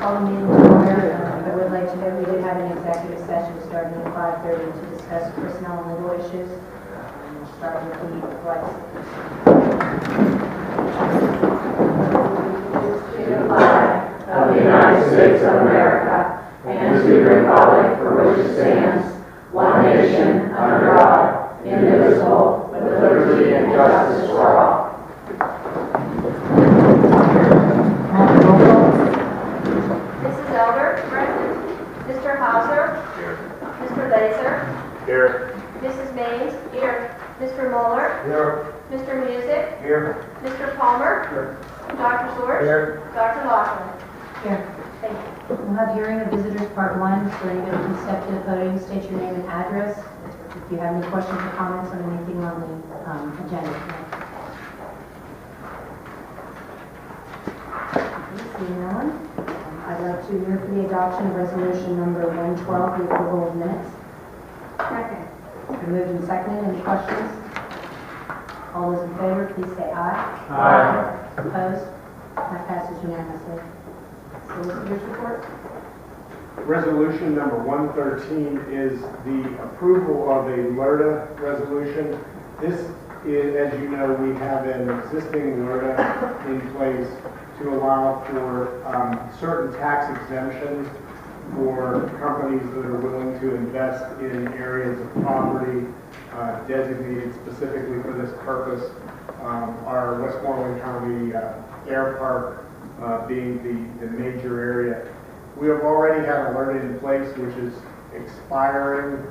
Calling meeting to order. I would like to note we did have an executive session starting at 5:30 to discuss personnel and legal issues. We'll start with the flags. To the flag of the United States of America and to the republic for which it stands, one nation, under God, indivisible, with liberty and justice for all. Mrs. Elder, present. Mr. Hauser. Here. Mr. Laser. Here. Mrs. Maines. Here. Mr. Mueller. Here. Mr. Music. Here. Mr. Palmer. Here. Dr. Sorge. Here. Dr. Laughlin. Here. Thank you. We'll have hearing of visitors part 1. For anybody who can step to the podium, state your name and address. If you have any questions or comments on anything on the agenda tonight. Seeing no one, I'd like to move for the adoption of resolution number 112, the approval of minutes. Second. Been moved and seconded. Any questions? All those in favor, please say aye. Aye. Opposed? That passes unanimously. Solicitor's report. Resolution number 113 is the approval of a LERTA resolution. This is, as you know, we have an existing LERTA in place to allow for certain tax exemptions for companies that are willing to invest in areas of property designated specifically for this purpose. Our Westmoreland County Air Park being the major area. We have already had a LERTA in place, which is expiring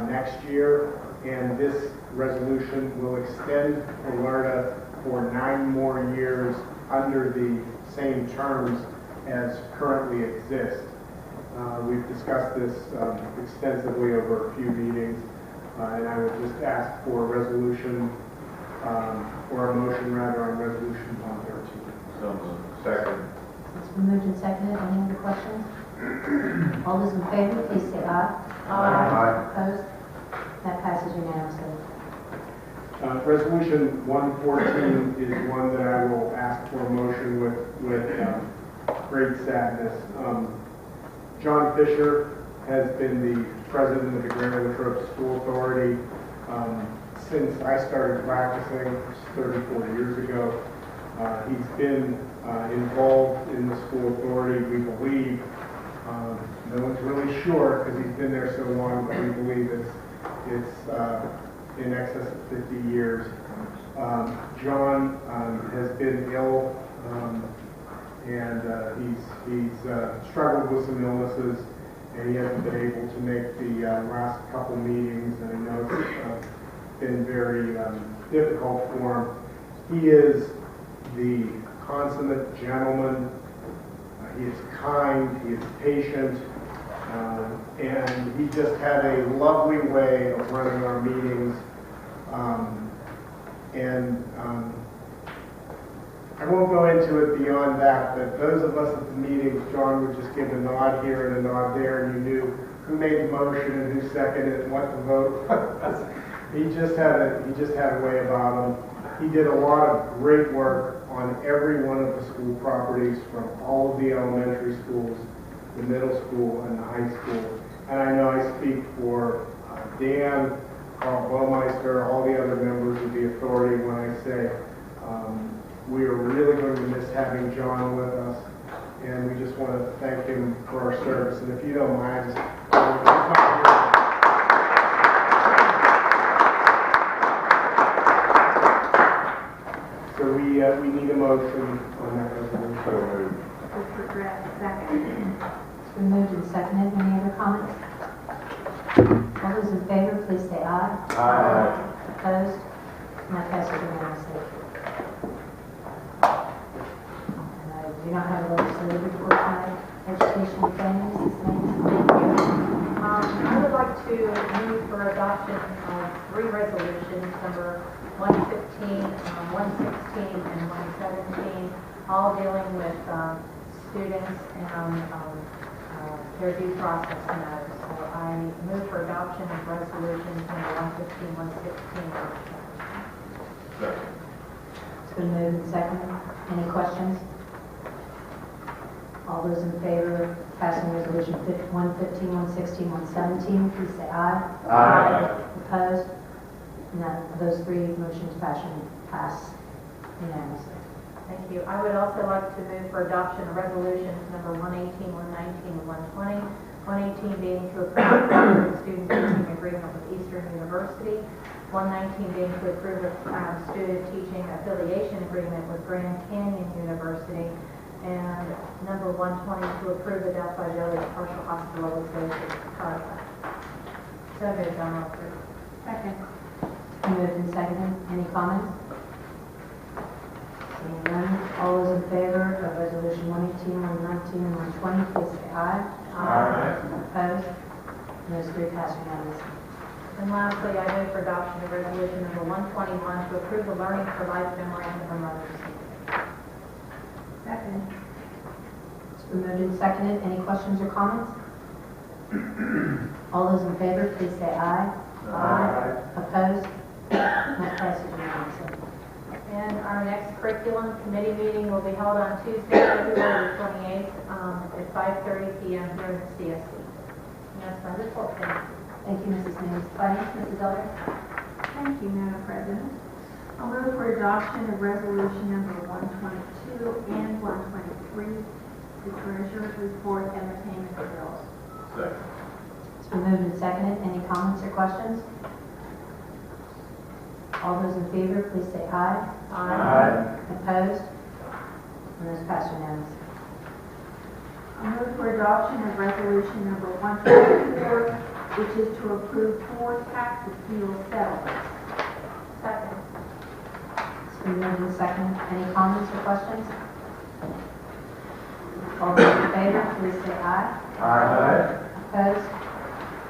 next year, and this resolution will extend the LERTA for 9 more years under the same terms as currently exist. We've discussed this extensively over a few meetings, and I would just ask for a resolution, or a motion rather, on resolution 113. So moved. Second. It's been moved and seconded. Any other questions? All those in favor, please say aye. Aye. Opposed? That passes unanimously. Resolution 114 is one that I will ask for a motion with great sadness. John Fisher has been the president of the Greater Latrobe School Authority since I started practicing 34 years ago. He's been involved in the school authority, we believe. No one's really sure because he's been there so long, but we believe it's in excess of 50 years. John has been ill, and he's struggled with some illnesses, and he hasn't been able to make the last couple meetings, and I know it's been very difficult for him. He is the consummate gentleman. He is kind, he is patient, and he just had a lovely way of running our meetings. I won't go into it beyond that, but those of us at the meetings, John would just give a nod here and a nod there, and you knew who made the motion and who seconded it and what to vote. He just had a way about him. He did a lot of great work on every one of the school properties, from all of the elementary schools, the middle school, and the high school. And I know I speak for Dan, Carl Baumeister, all the other members of the authority when I say we are really going to miss having John with us, and we just want to thank him for our service. And if you don't mind, so we need a motion on that resolution. So moved. Second. It's been moved and seconded. Any other comments? All those in favor, please say aye. Aye. Opposed? And that passes unanimously. And I do not have a legislative report tonight. Education and families. for adoption of 3 resolutions, number 115, 116, and 117, all dealing with students and their due process matters. So I move for adoption of resolutions number 115, 116. Second. It's been moved and seconded. Any questions? All those in favor of passing resolution 115, 116, 117, please say aye. Aye. Opposed? None. Those 3 motions pass unanimously. Thank you. I would also like to move for adoption of resolutions number 118, 119, and 120. 118 being to approve the student teaching agreement with Eastern University. 119 being to approve a student teaching affiliation agreement with Grand Canyon University. And number 120 to approve the Delphi Village Partial Hospitalization contract. So moved, John Walker. Second. Moved and seconded. Any comments? Seeing none, all those in favor of resolution 118, 119, and 120, please say aye. Aye. Opposed? And those 3 pass unanimously. And lastly, I move for adoption of resolution number 121 to approve the Learning for Life memorandum of understanding. Second. It's been moved and seconded. Any questions or comments? All those in favor, please say aye. Aye. Opposed? That passes unanimously. And our next curriculum committee meeting will be held on Tuesday, February 28th at 5:30 p.m. here in the CSC. And that's my report. Thank you. Thank you, Mrs. Mays. Finance, Mrs. Elder? Thank you, Madam President. I'll move for adoption of resolution number 122 and 123, the treasurer's report and the payment of bills. Second. It's been moved and seconded. Any comments or questions? All those in favor, please say aye. Aye. Opposed? And those pass unanimously. I'll move for adoption of resolution number 124, which is to approve 4 tax appeal settlements. Second. It's been moved and seconded. Any comments or questions? All those in favor, please say aye. Aye. Opposed?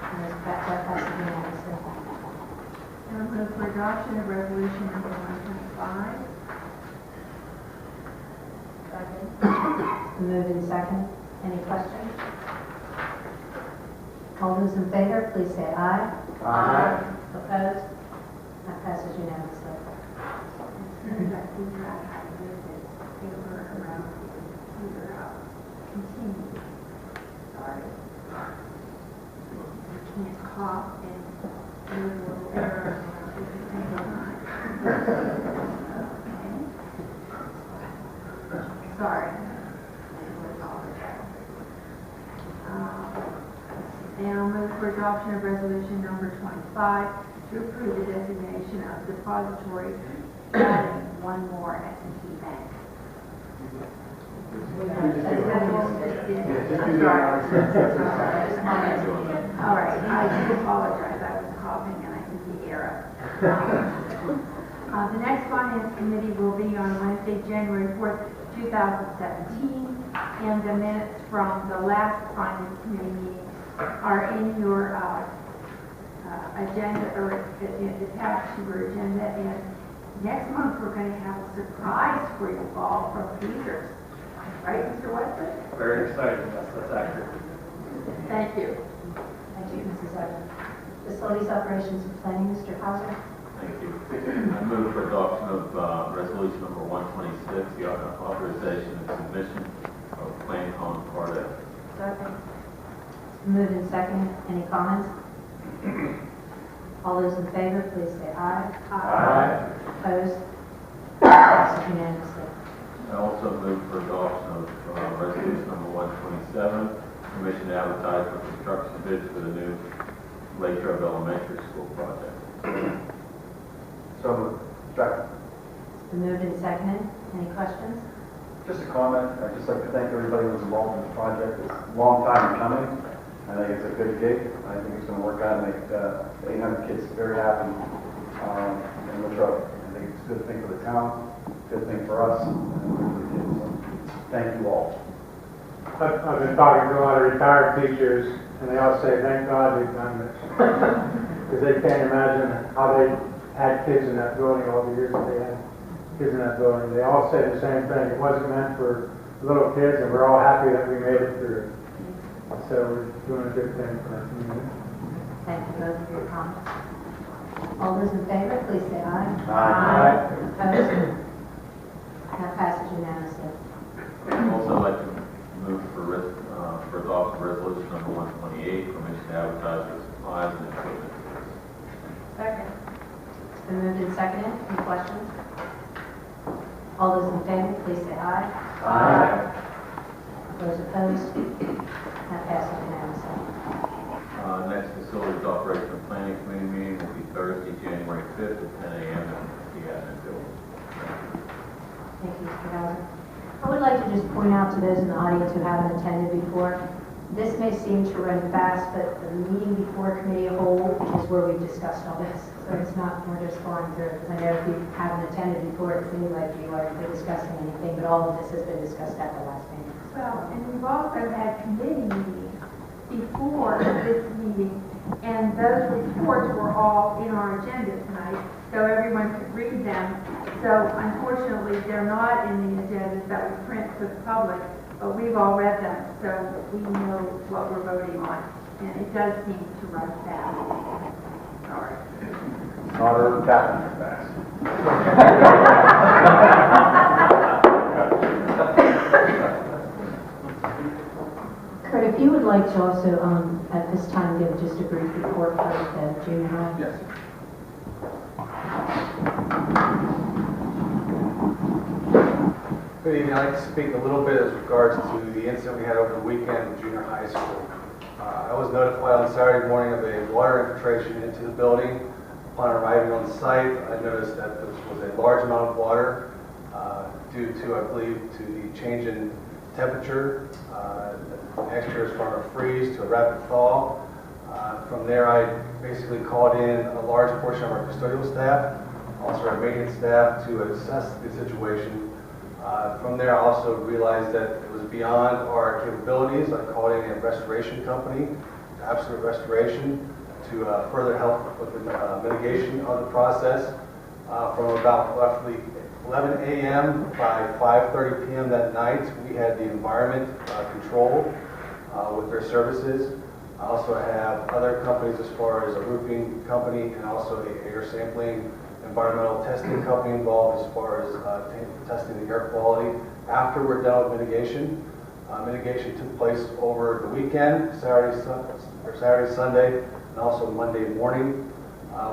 And those passes unanimously. And I'll move for adoption of resolution number 125. Second. It's been moved and seconded. Any questions? All those in favor, please say aye. Aye. Opposed? That passes unanimously. Seems like we tried to move this paper around the computer out. Continue. Sorry. I can't cough and move a little error around at the same time. Okay. Sorry. And I'll move for adoption of resolution number 25 to approve the designation of depository, adding one more S&T Bank. All right, I do apologize, I was coughing and I did the error. The next finance committee will be on Wednesday, January 4th, 2017, and the minutes from the last finance committee meeting are in your agenda, or attached to your agenda, and next month we're going to have a surprise for you all from Peters. Right, Mr. Westbrook? Very exciting, yes, that's accurate. Thank you. Thank you, Mrs. Evans. Facilities, Operations, and Planning, Mr. Hauser. Thank you. I move for adoption of resolution number 126, the authorization and submission of claim on Part F. Second. Moved and seconded. Any comments? All those in favor, please say aye. Aye. Opposed? Passes unanimously. I also move for adoption of resolution number 127, permission to advertise for construction bids for the new Latrobe Elementary School project. So moved. Second. It's been moved and seconded. Any questions? Just a comment. I'd just like to thank everybody who was involved in this project. It's a long time coming. I think it's a good gig. I think it's going to work out and make 800 kids very happy in Latrobe. I think it's a good thing for the town, good thing for us, and good for the kids. So, thank you all. I've been talking to a lot of retired teachers, and they all say, thank God we've done this. because they can't imagine how they had kids in that building all the years that they had kids in that building. They all said the same thing. It wasn't meant for little kids, and we're all happy that we made it through. So we're doing a good thing for our community. Thank you both for your comments. All those in favor, please say aye. Aye. Opposed? That passes unanimously. I'd also like to move for adoption of resolution number 128, permission to advertise for supplies and equipment. Second. It's been moved and seconded. Any questions? All those in favor, please say aye. Aye. Those opposed? That passes unanimously. Next facilities operation and planning committee meeting will be Thursday, January 5th at 10 a.m. in the admin building. Thank you, Mr. Hauser. I would like to just point out to those in the audience who haven't attended before, this may seem to run fast, but the meeting before committee of whole is where we discussed all this. So it's not, we're just going through, because I know if you haven't attended before, it seems like you aren't discussing anything, but all of this has been discussed at the last meeting. Well, and we've also had committee meetings before this meeting, and those reports were all in our agenda tonight, so everyone could read them. So unfortunately, they're not in the agendas that we print to the public, but we've all read them, so we know what we're voting on. And it does seem to run fast. Sorry. Not early Captain fast. Kurt, if you would like to also, at this time, give just a brief report for the junior high. Yes. Good evening. I'd like to speak a little bit as regards to the incident we had over the weekend in junior high school. I was notified on Saturday morning of a water infiltration into the building. Upon arriving on the site, I noticed that this was a large amount of water due to, I believe, to the change in temperature. The exterior is from a freeze to a rapid thaw. From there, I basically called in a large portion of our custodial staff, also our maintenance staff, to assess the situation. From there, I also realized that it was beyond our capabilities. I called in a restoration company, Absolute Restoration, to further help with the mitigation of the process. From about roughly 11 a.m. by 5:30 p.m. that night, we had the environment controlled with their services. I also have other companies as far as a roofing company and also a air sampling environmental testing company involved as far as testing the air quality. After we're done with mitigation, mitigation took place over the weekend, Saturday, Sunday, and also Monday morning.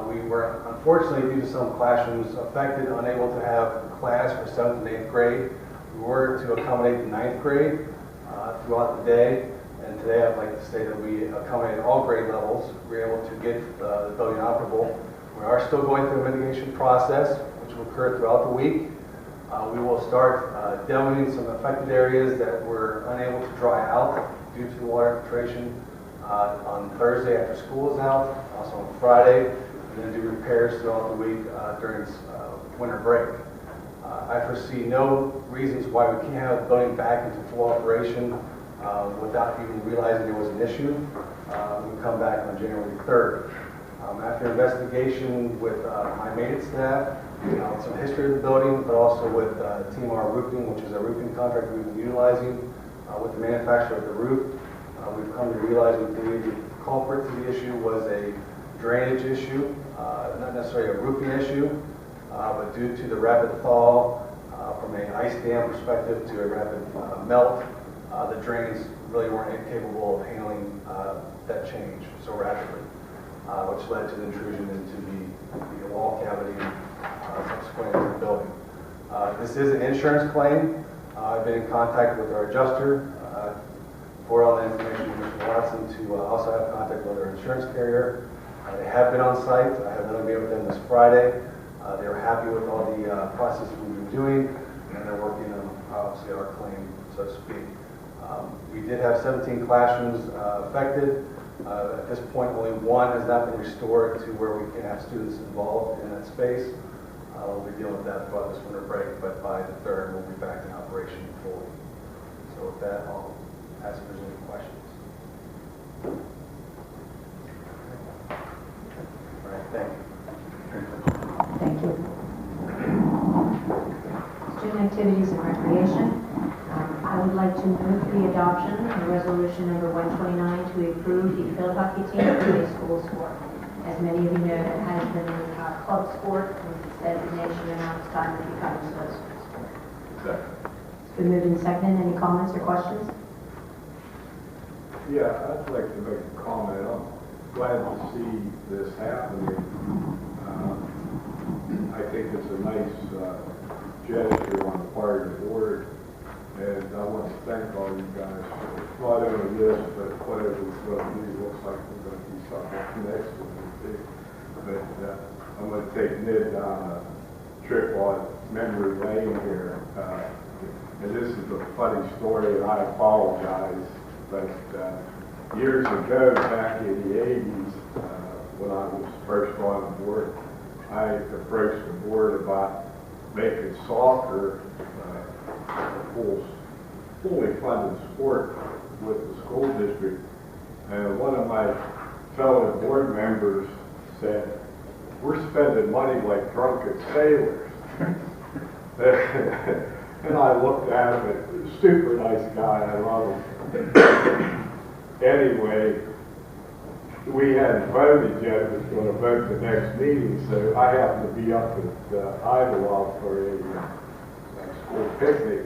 We were, unfortunately, due to some classrooms affected, unable to have class for 7th and 8th grade. We were to accommodate the 9th grade throughout the day, and today I'd like to say that we accommodated all grade levels. We were able to get the building operable. We are still going through a mitigation process, which will occur throughout the week. We will start demoing some affected areas that were unable to dry out due to the water infiltration on Thursday after school is out, also on Friday, and then do repairs throughout the week during winter break. I foresee no reasons why we can't have the building back into full operation without even realizing there was an issue. We come back on January 3rd. After investigation with my maintenance staff, some history of the building, but also with Team R Roofing, which is a roofing contract we've been utilizing with the manufacturer of the roof, we've come to realize we believe the culprit to the issue was a drainage issue, not necessarily a roofing issue, but due to the rapid thaw from an ice dam perspective to a rapid melt, the drains really weren't capable of handling that change so rapidly. Which led to the intrusion into the wall cavity subsequent to the building. This is an insurance claim. I've been in contact with our adjuster for all the information from Mr. Watson to also have contact with our insurance carrier. They have been on site. I have another meeting with them this Friday. They were happy with all the processes we've been doing, and they're working on obviously our claim, so to speak. We did have 17 classrooms affected. At this point, only one has not been restored to where we can have students involved in that space. We'll be dealing with that throughout this winter break, but by the 3rd, we'll be back in operation fully. So with that, I'll ask if there's any questions. resolution number 129 to approve the field hockey team as a school sport. As many of you know, that has been a club sport with its designation, and now it's time to become a school sport. Second. It's been moved and seconded. Any comments or questions? Yeah, I'd like to make a comment. I'm glad to see this happening. I think it's a nice gesture on the part of the board, and I want to thank all you guys for not only this, but whatever it's going to be. Looks like we're going to do something next one too. But I'm going to take Ned on a trip on memory lane here. And this is a funny story, and I apologize, but years ago, back in the 80s, when I was first on the board, I approached the board about making soccer a fully funded sport with the school district. And one of my fellow board members said, "We're spending money like drunken sailors." And I looked at him, super nice guy, I love him. Anyway, we hadn't voted yet, it was going to vote the next meeting, so I happened to be up at Idlewild for a school picnic,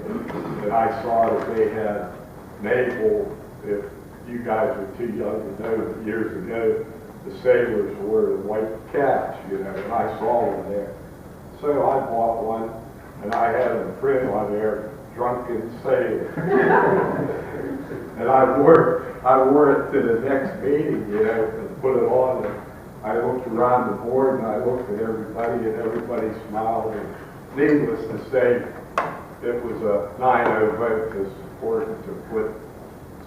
and I saw that they had naval, if you guys are too young to know, but years ago, the sailors wore the white caps, and I saw one there. So I bought one, and I had a print on there, "Drunken Sailor." And I wore it to the next meeting, and put it on. And I looked around the board, and I looked at everybody, and everybody smiled. And needless to say, it was a 9-0 vote to support and to put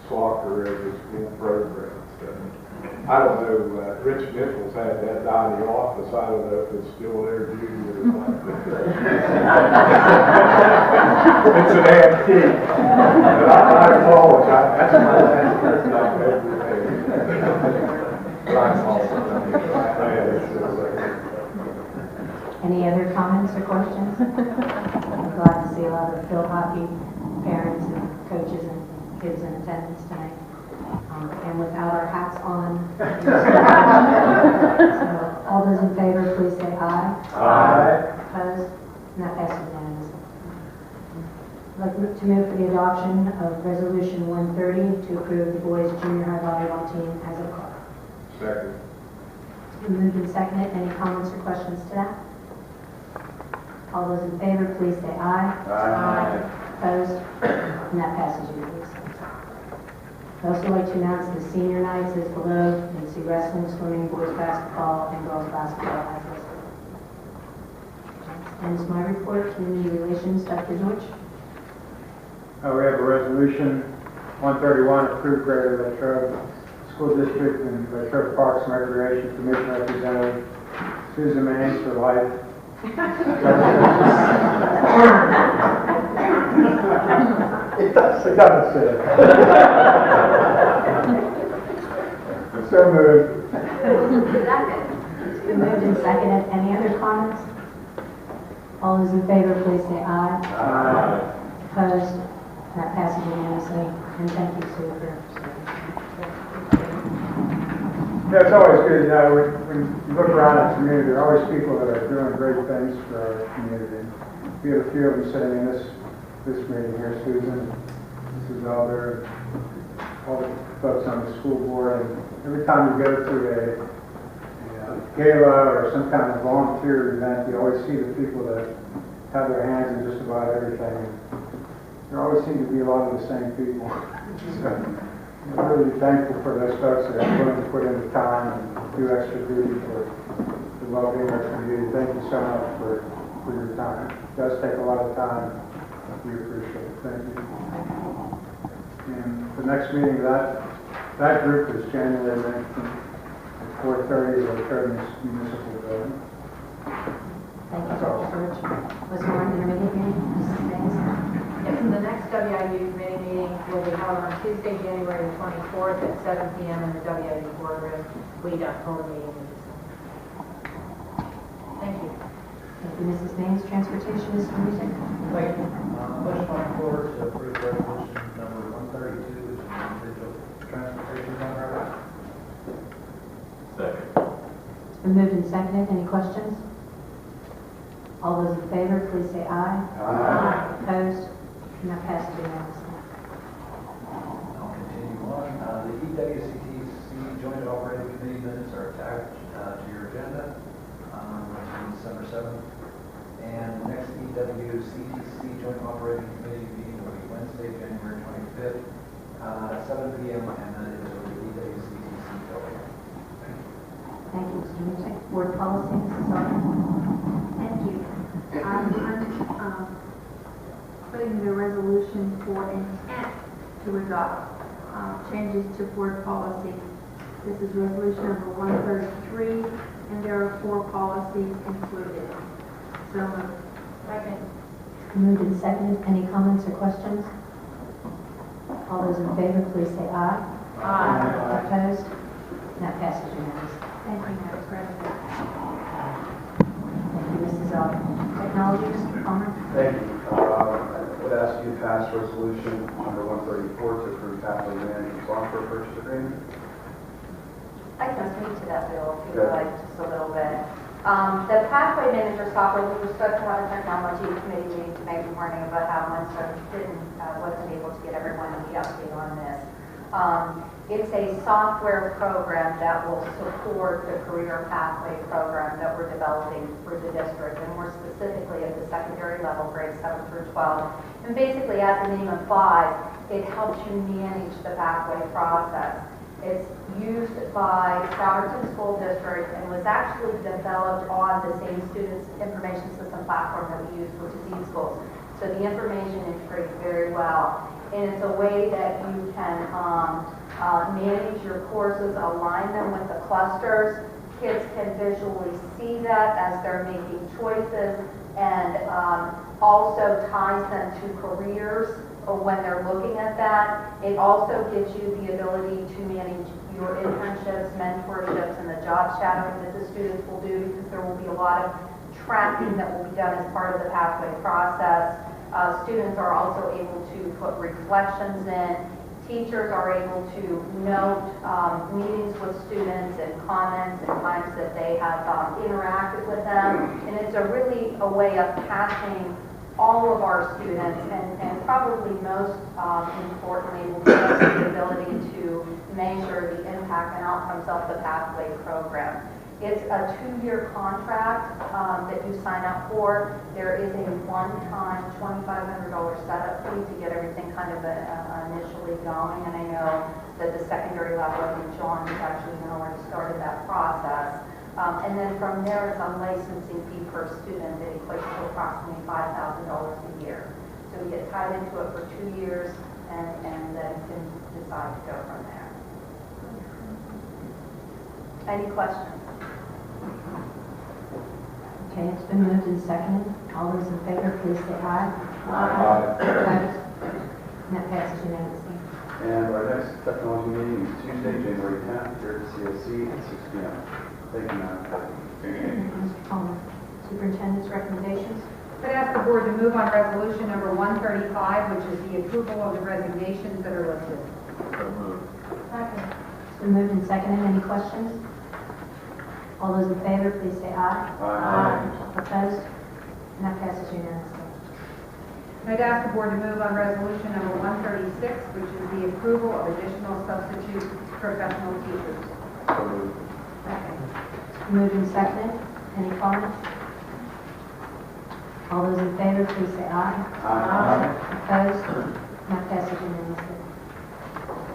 soccer as a school program. So, I don't know, Rich Nichols had that down in the office. I don't know if it's still there, Judy, or not. It's an antique. But I apologize. That's my last birthday. But I apologize. Any other comments or questions? I'm glad to see a lot of field hockey parents and coaches and kids in attendance tonight. And without our hats on. So, all those in favor, please say aye. Aye. Opposed? And that passes unanimously. I'd like to move for the adoption of Resolution 130 to approve the boys junior high volleyball team as a club. Second. It's been moved and seconded. Any comments or questions to that? All those in favor, please say aye. Aye. Opposed? And that passes unanimously. I'd also like to announce the senior nights as below. You can see wrestling, swimming, boys basketball, and girls basketball as listed. That ends my report. Community relations, Dr. George. We have a resolution 131, approved Greater Latrobe School District and Latrobe Parks and Recreation Commission Representative Susan Maines for life. It doesn't say. So moved. It's been moved and seconded. Any other comments? All those in favor, please say aye. Aye. Opposed? That passes unanimously. And thank you, Sue, for Yeah, it's always good, when you look around the community, there are always people that are doing great things for our community. We have a few of them sitting in this meeting here, Susan, Mrs. Elder, all the folks on the school board. And every time you go to a gala or some kind of volunteer event, you always see the people that have their hands in just about everything. There always seem to be a lot of the same people. So, I'm really thankful for those folks that are willing to put in the time and do extra duty for the well-being of our community. Thank you so much for your time. It does take a lot of time. We appreciate it. Thank you. And the next meeting of that group is January 19th at 4:30 at the Latrobe Municipal Building. Thank you, Dr. George. Was there an intermediate meeting? Mrs. Mays? Yes, and the next WIU committee meeting will be held on Tuesday, January the 24th at 7 p.m. in the WIU boardroom. We don't hold a meeting in December. Thank you. Thank you, Mrs. Mays. Transportation, Mr. Music. Thank you. Motion on the floor to approve resolution number 132, which is an individual Been moved and seconded. Any questions? All those in favor, please say aye. Aye. Opposed? And that passes unanimously. I'll continue on. The EWCTC Joint Operating Committee minutes are attached to your agenda on December 7th. And the next EWCTC Joint Operating Committee meeting will be Wednesday, January 25th, at 7 p.m. and that is over the EWCTC building. Thank you, Mr. Music. Board policy, Mrs. Sargent. Thank you. I'm putting the resolution for intent to adopt changes to board policy. This is resolution number 133, and there are 4 policies included. So moved. Second. Moved and seconded. Any comments or questions? All those in favor, please say aye. Aye. Opposed? And that passes unanimously. Thank you, Madam President. Thank you, Mrs. Technology, Mr. Palmer. Thank you. I would ask you to pass resolution number 134 to approve pathway management software purchase agreement. I can speak to that, Bill, if you Good. would like, just a little bit. The Pathway Manager software, we were supposed to have a technology committee meeting tonight morning, but wasn't able to get everyone the update on this. It's a software program that will support the career pathway program that we're developing for the district, and more specifically at the secondary level, grades 7 through 12. And basically, as the name implies, it helps you manage the pathway process. It's used by Somerton School District and was actually developed on the same students' information system platform that we use for disease schools. So the information integrates very well. And it's a way that you can manage your courses, align them with the clusters. Kids can visually see that as they're making choices, and also ties them to careers when they're looking at that. It also gives you the ability to manage your internships, mentorships, and the job shadowing that the students will do, because there will be a lot of tracking that will be done as part of the pathway process. Students are also able to put reflections in. Teachers are able to note meetings with students and comments and times that they have interacted with them. And it's really a way of catching all of our students, and probably most importantly will give us the ability to measure the impact and outcomes of the pathway program. It's a 2-year contract that you sign up for. There is a one-time $2,500 setup fee to get everything kind of initially going, and I know that the secondary level, I think John has actually already started that process. And then from there, it's a licensing fee per student that equates to approximately $5,000 a year. So we get tied into it for 2 years, and then can decide to go from there. Any questions? Okay, it's been moved and seconded. All those in favor, please say aye. Aye. Opposed? And that passes unanimously. And our next technology meeting is Tuesday, January 10th, here at the COC at 6 p.m. Thank you, Madam President. Mr. Palmer. Superintendent's recommendations. I'd ask the board to move on resolution number 135, which is the approval of the resignations that are listed. So moved. Second. It's been moved and seconded. Any questions? All those in favor, please say aye. Aye. Opposed? And that passes unanimously. I'd ask the board to move on resolution number 136, which is the approval of additional substitute professional teachers. So moved. Second. Moved and seconded. Any comments? All those in favor, please say aye. Aye. Opposed? And that passes unanimously.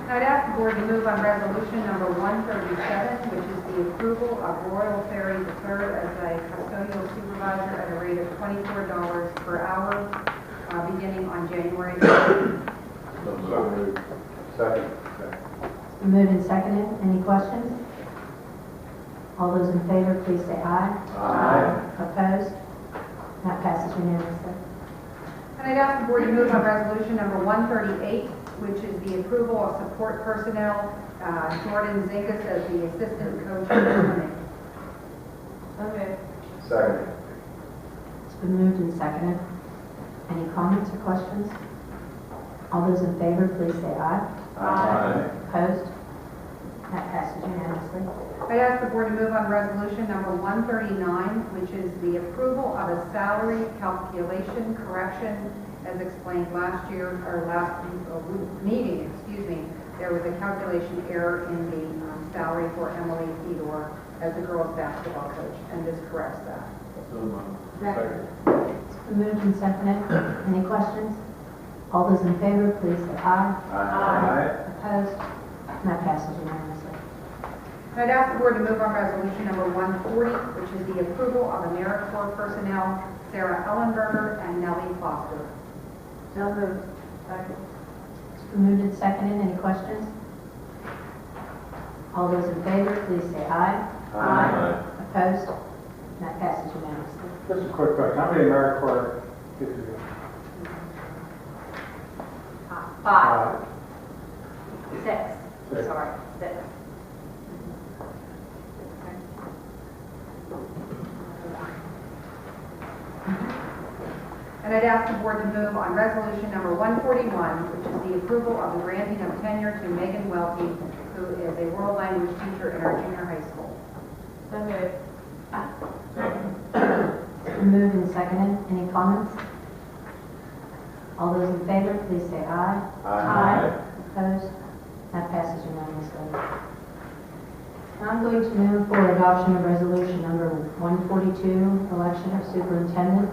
I'd ask the board to move on resolution number 137, which is the approval of Royal Ferry III as a custodial supervisor at a rate of $24 per hour, beginning on January 2nd. So So moved. moved. Second. It's been moved and seconded. Any questions? All those in favor, please say aye. Aye. Opposed? That passes unanimously. And I'd ask the board to move on resolution number 138, which is the approval of support personnel, Jordan Zinkus as the assistant coach in swimming. Okay. Second. It's been moved and seconded. Any comments or questions? All those in favor, please say aye. Aye. Opposed? That passes unanimously. I'd ask the board to move on resolution number 139, which is the approval of a salary calculation correction as explained last year, or last meeting, excuse me. There was a calculation error in the salary for Emily Fedor as the girls basketball coach, and this corrects that. So moved. Second. It's been moved and seconded. Any questions? All those in favor, please say aye. Aye. Opposed? And that passes unanimously. I'd ask the board to move on resolution number 140, which is the approval of AmeriCorps personnel, Sarah Ellenberger and Nellie Foster. So moved. Second. It's been moved and seconded. Any questions? All those in favor, please say aye. Aye. Opposed? And that passes unanimously. Just a quick question, how many AmeriCorps kids do you have? 5. 6. Six. Sorry, 6. And I'd ask the board to move on resolution number 141, which is the approval of the granting of tenure to Megan Welke, who is a world language teacher in our junior high school. So moved. It's been moved and seconded. Any comments? All those in favor, please say aye. Aye. Opposed? That passes unanimously. Now I'm going to move for adoption of resolution number 142, election of superintendent.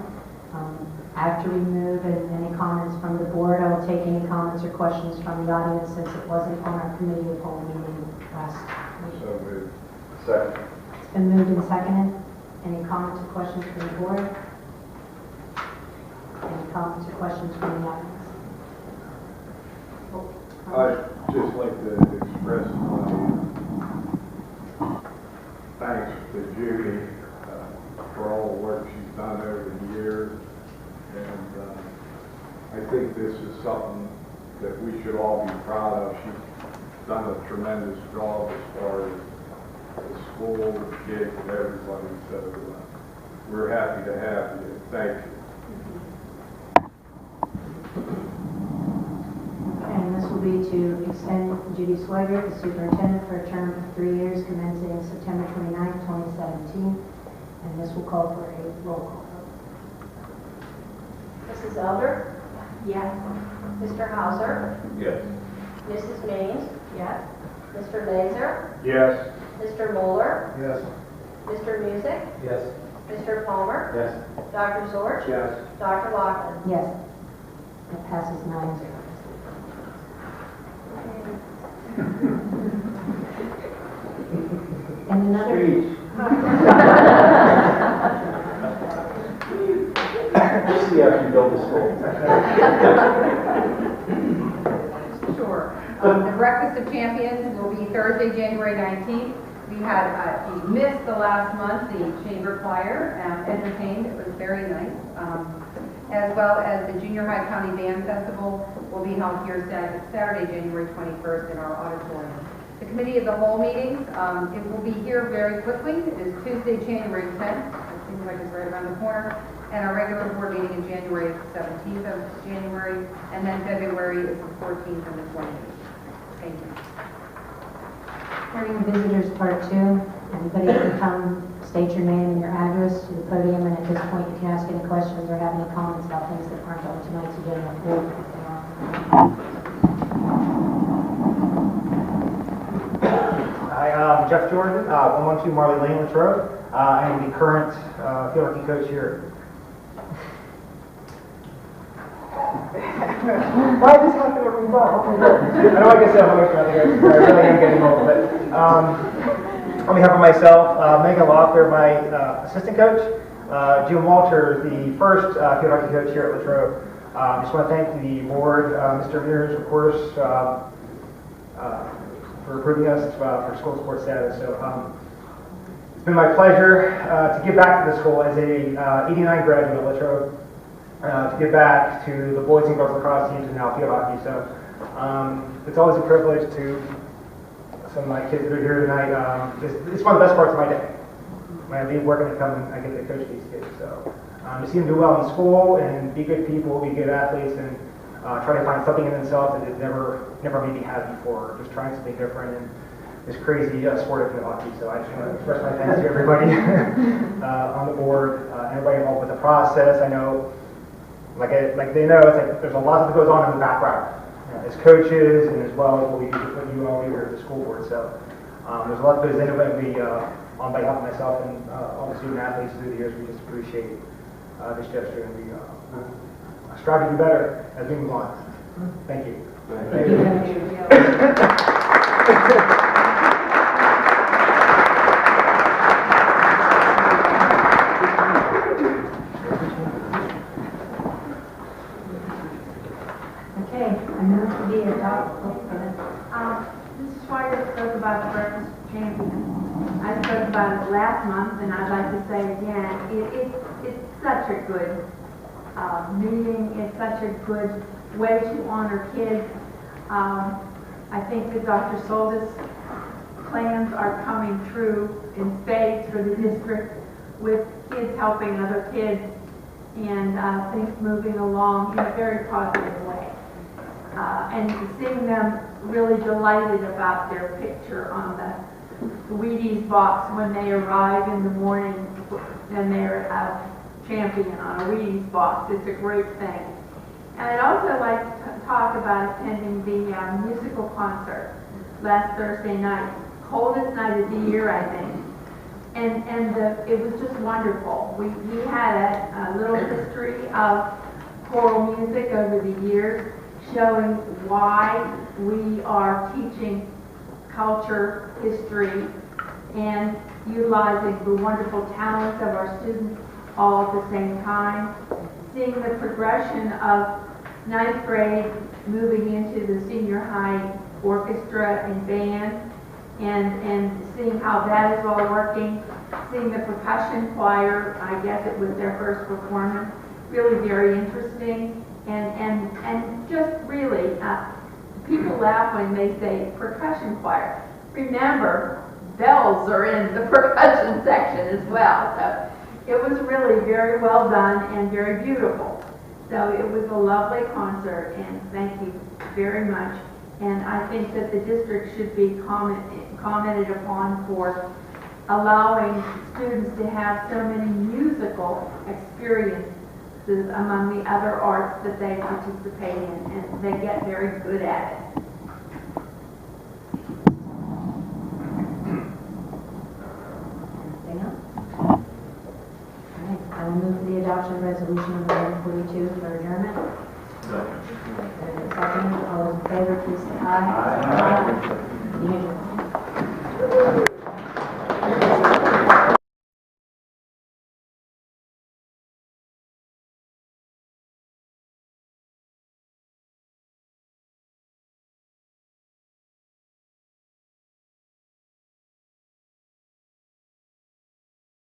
After we move and any comments from the board, I will take any comments or questions from the audience since it wasn't on our committee of whole meeting last week. So moved. Second. It's been moved and seconded. Any comments or questions from the board? Any comments or questions from the audience? I'd just like to express my thanks to Judy for all the work she's done over the years. And I think this is something that we should all be proud of. She's done a tremendous job as far as the school, the kids, and everybody. So we're happy to have you. Thank you. And this will be to extend Judy Swigert, the superintendent, for a term of 3 years commencing September 29, 2017. And this will call for a roll call. Mrs. Elder? Yes. Mr. Hauser? Yes. Mrs. Maines? Yes. Mr. Laser? Yes. Mr. Moeller? Yes. Mr. Music? Yes. Mr. Palmer? Yes. Dr. Zorch? Yes. Dr. Lockman? Yes. It passes 9-0. And another. We'll see after you build the school. Sure. The Breakfast of Champions will be Thursday, January 19th. We had, we missed the last month, the Chamber Choir entertained. It was very nice. As well as the Junior High County Band Festival will be held here Saturday, January 21st in our auditorium. The Committee of the Whole meetings, it will be here very quickly. It is Tuesday, January 10th. It seems like it's right around the corner. And our regular board meeting is January 17th of January. And then February is the 14th and the 28th. Thank you. Hearing visitors part 2. Everybody can come, state your name and your address to the podium, and at this point you can ask any questions or have any comments about things that aren't on tonight's agenda. Hi, I'm Jeff Jordan, 112 Marley Lane, Latrobe. I am the current field hockey coach here. Why is this happening every time? I know I can say I'm emotional, I really am getting old, but on behalf of myself, Megan Loeffler, my assistant coach, Jim Walter, the first field hockey coach here at Latrobe. I just want to thank the board, Mr. Mears, of course, for approving us for school sports status. So it's been my pleasure to give back to the school as a 89 graduate at Latrobe, to give back to the boys and girls lacrosse teams and now field hockey. So it's always a privilege to some of my kids that are here tonight. It's one of the best parts of my day. When I leave work and I come and I get to coach these kids. So to see them do well in school and be good people, be good athletes, and try to find something in themselves that they've never maybe had before, just trying something different. And this crazy sport of field hockey. So I just want to express my thanks to everybody on the board, everybody involved with the process. I know, like they know, it's like there's a lot that goes on in the background, as coaches and as well as what you all here at the school board. So there's a lot that goes into it. We, on behalf of myself and all the student athletes through the years, we just appreciate this gesture, and we strive to do better as we move on. Thank you. Thank you. Okay, I move to be adopted. Mrs. Schweiger spoke about the breakfast champion. I spoke about it last month, and I'd like to say again, it's such a good meeting. It's such a good way to honor kids. I think that Dr. Soltis' plans are coming true in spades for the district, with kids helping other kids and things moving along in a very positive way. And seeing them really delighted about their picture on the Wheaties box when they arrive in the morning and they're a champion on a Wheaties box. It's a great thing. And I'd also like to talk about attending the musical concert last Thursday night. Coldest night of the year, I think. And it was just wonderful. We had a little history of choral music over the years, showing why we are teaching culture, history, and utilizing the wonderful talents of our students all at the same time. Seeing the progression of ninth grade moving into the senior high orchestra and band, and seeing how that is all working. Seeing the percussion choir, I guess it was their first performance, really very interesting. And just really, people laugh when they say percussion choir. Remember, bells are in the percussion section as well. So it was really very well done and very beautiful. So it was a lovely concert, and thank you very much. And I think that the district should be commented upon for allowing students to have so many musical experiences among the other arts that they participate in, and they get very good at it. Anything else? All right, I will move the adoption of resolution number 142 for adjournment. Second, all those in favor, please say aye. Aye. Unanimous.